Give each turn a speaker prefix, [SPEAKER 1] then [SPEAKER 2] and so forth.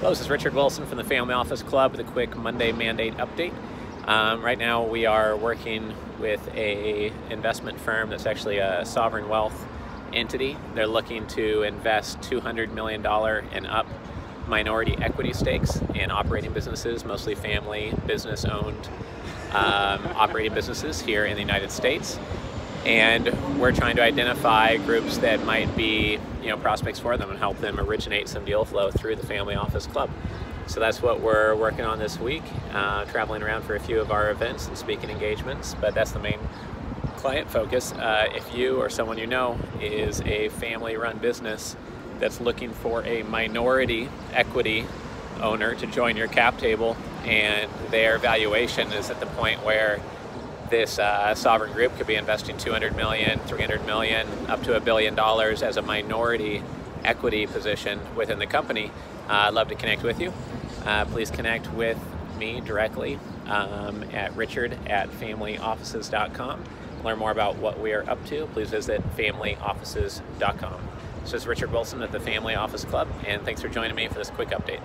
[SPEAKER 1] Hello, this is Richard Wilson from the Family Office Club with a quick Monday mandate update. Right now we are working with an investment firm that's actually a sovereign wealth entity. They're looking to invest $200 million and up minority equity stakes in operating businesses, mostly family business owned operating businesses here in the United States. And we're trying to identify groups that might be, prospects for them and help them originate some deal flow through the Family Office Club. So that's what we're working on this week, traveling around for a few of our events and speaking engagements, but that's the main client focus. If you or someone you know is a family-run business that's looking for a minority equity owner to join your cap table, and their valuation is at the point where this sovereign group could be investing $200 million, $300 million, up to $1 billion as a minority equity position within the company, I'd love to connect with you. Please connect with me directly at richard@familyoffices.com. Learn more about what we are up to. Please visit familyoffices.com. This is Richard Wilson at the Family Office Club, and thanks for joining me for this quick update.